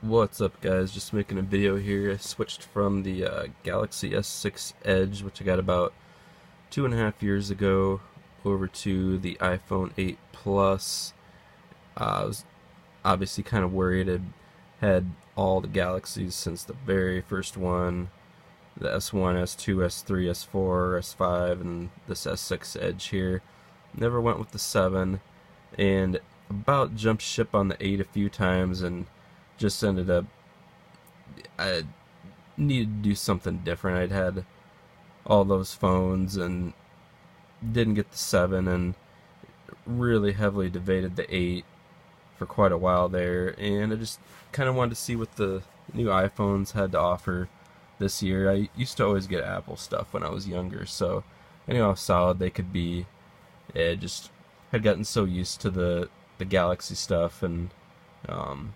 What's up, guys? Just making a video here. I switched from the Galaxy S6 Edge, which I got about 2.5 years ago, over to the iPhone 8 Plus. I was obviously kind of worried. I'd had all the Galaxies since the very first one, the S1, S2, S3, S4, S5, and this S6 Edge here. Never went with the 7, and about jumped ship on the 8 a few times, and just ended up I needed to do something different. I'd had all those phones and didn't get the 7, and really heavily debated the 8 for quite a while there, and I just kind of wanted to see what the new iPhones had to offer this year. I used to always get Apple stuff when I was younger, so I knew how solid they could be. I just had gotten so used to the Galaxy stuff, and um,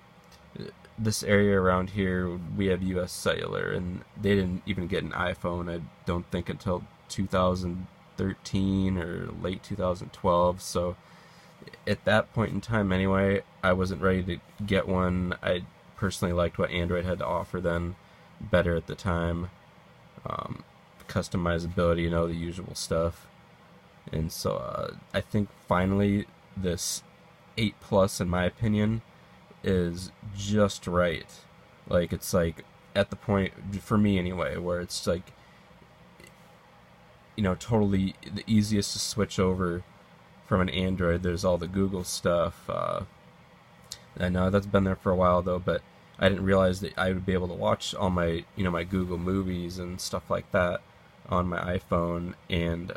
this area around here, we have US Cellular, and they didn't even get an iPhone, I don't think, until 2013 or late 2012. So at that point in time anyway, I wasn't ready to get one. I personally liked what Android had to offer then better at the time. Customizability, the usual stuff. And so I think finally this 8 Plus, in my opinion, is just right. Like, it's like at the point, for me anyway, where it's like, totally the easiest to switch over from an Android. There's all the Google stuff. I know that's been there for a while though, but I didn't realize that I would be able to watch all my, my Google movies and stuff like that on my iPhone. And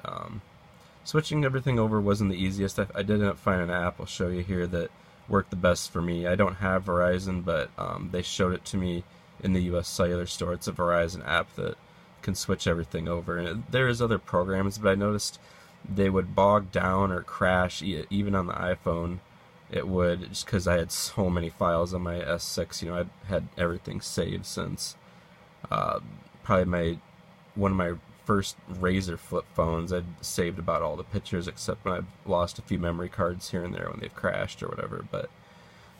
switching everything over wasn't the easiest. I did end up finding an app I'll show you here that worked the best for me. I don't have Verizon, but they showed it to me in the US Cellular store. It's a Verizon app that can switch everything over. And there is other programs, but I noticed they would bog down or crash even on the iPhone. It would, just because I had so many files on my S6. I've had everything saved since probably one of my first Razor flip phones. I'd saved about all the pictures, except when I've lost a few memory cards here and there when they've crashed or whatever. But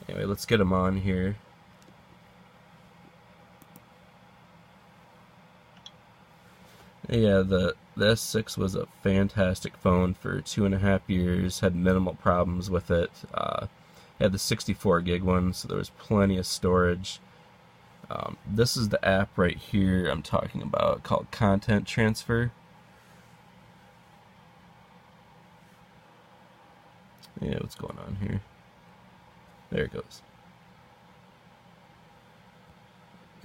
anyway, let's get them on here. Yeah, the S6 was a fantastic phone for 2.5 years. Had minimal problems with it. Had the 64 gig one, so there was plenty of storage. This is the app right here I'm talking about, called Content Transfer. Yeah, what's going on here? There it goes.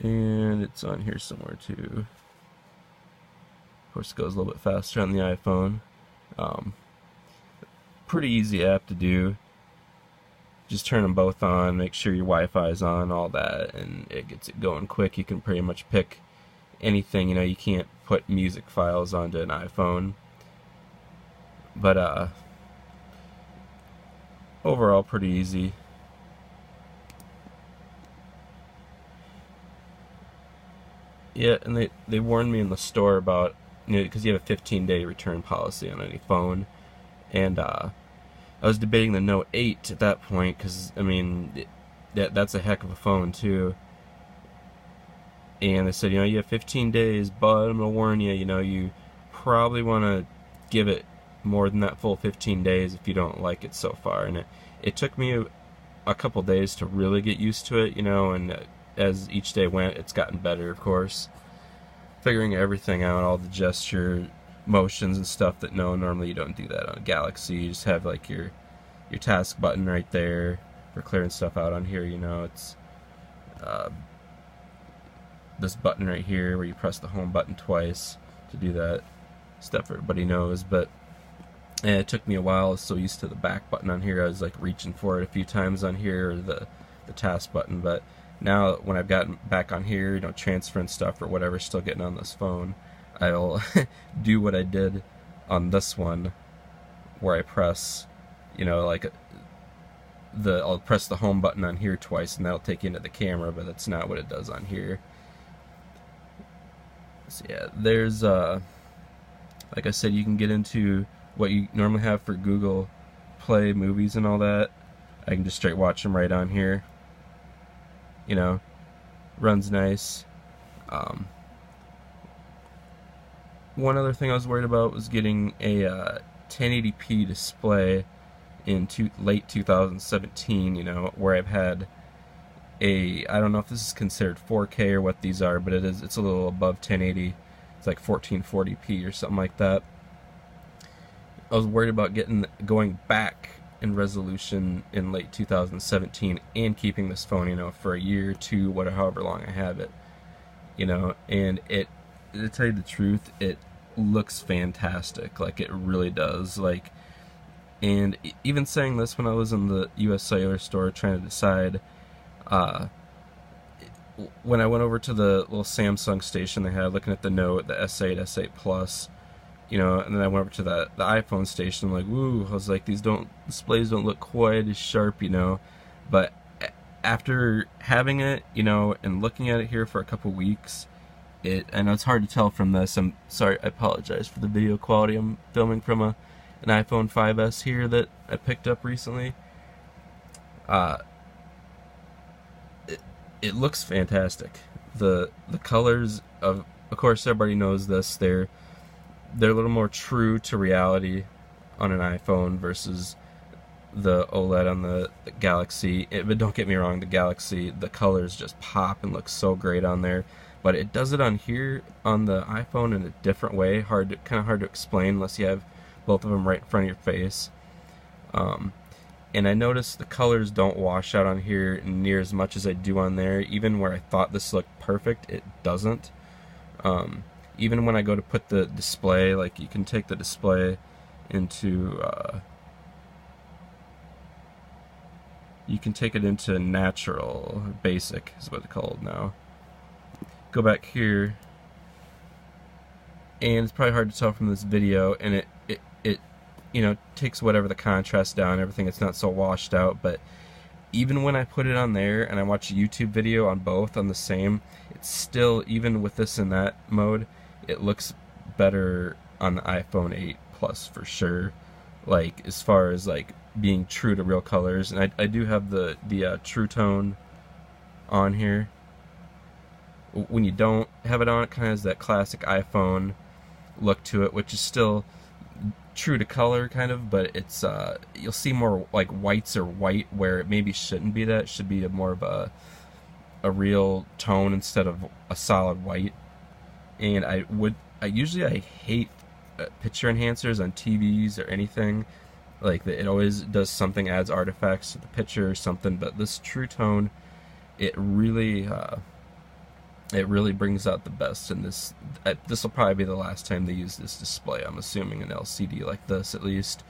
And it's on here somewhere too. Of course, it goes a little bit faster on the iPhone. Pretty easy app to do. Just turn them both on, make sure your Wi-Fi is on, all that, and it gets it going quick. You can pretty much pick anything. You can't put music files onto an iPhone, but overall pretty easy. Yeah, and they warned me in the store about, because you have a 15-day return policy on any phone, and I was debating the Note 8 at that point, because, I mean, that's a heck of a phone, too. And they said, you have 15 days, but I'm going to warn you, you probably want to give it more than that full 15 days if you don't like it so far. And it took me a couple days to really get used to it, and as each day went, it's gotten better, of course. Figuring everything out, all the gesture motions and stuff that normally you don't do that on a Galaxy. You just have like your task button right there for clearing stuff out. On here, it's this button right here where you press the home button twice to do that stuff everybody knows. But it took me a while. I was so used to the back button on here, I was like reaching for it a few times on here, or the task button. But now when I've gotten back on here, transferring stuff or whatever, still getting on this phone, I'll do what I did on this one, where I press, I'll press the home button on here twice, and that'll take you into the camera, but that's not what it does on here. So yeah, there's, like I said, you can get into what you normally have for Google Play movies and all that. I can just straight watch them right on here. runs nice. One other thing I was worried about was getting a 1080p display in late 2017, you know, where I've had I don't know if this is considered 4K or what these are, but it's a little above 1080. It's like 1440p or something like that. I was worried about going back in resolution in late 2017 and keeping this phone, you know, for a year, two, whatever, however long I have it, you know, and to tell you the truth, it looks fantastic. Like, it really does. Like, and even saying this, when I was in the US Cellular store trying to decide, when I went over to the little Samsung station they had, looking at the Note, the S8, S8 Plus, you know, and then I went over to the iPhone station. I'm like, woo! I was like, these displays don't look quite as sharp, you know. But after having it, you know, and looking at it here for a couple weeks, I know it's hard to tell from this. I'm sorry, I apologize for the video quality. I'm filming from an iPhone 5S here that I picked up recently. It looks fantastic. The colors of course, everybody knows this. They're a little more true to reality on an iPhone versus the OLED on the Galaxy. But don't get me wrong, the Galaxy, the colors just pop and look so great on there. But it does it on here, on the iPhone, in a different way. Kind of hard to explain unless you have both of them right in front of your face. And I noticed the colors don't wash out on here near as much as I do on there. Even where I thought this looked perfect, it doesn't. Even when I go to put the display, like, you can take the display into you can take it into natural, or basic is what it's called now. Go back here, and it's probably hard to tell from this video, and it you know, takes whatever the contrast down, everything. It's not so washed out. But even when I put it on there and I watch a YouTube video on both on the same, it's still, even with this in that mode, it looks better on the iPhone 8 Plus for sure. Like, as far as like being true to real colors. And I do have the True Tone on here. When you don't have it on, it kind of has that classic iPhone look to it, which is still true to color kind of, but it's you'll see more like whites or white where it maybe shouldn't be. That it should be more of a real tone instead of a solid white. And I hate picture enhancers on TVs or anything like that. It always does something, adds artifacts to the picture or something. But this True Tone, it really brings out the best in this. This will probably be the last time they use this display, I'm assuming, an LCD like this, at least.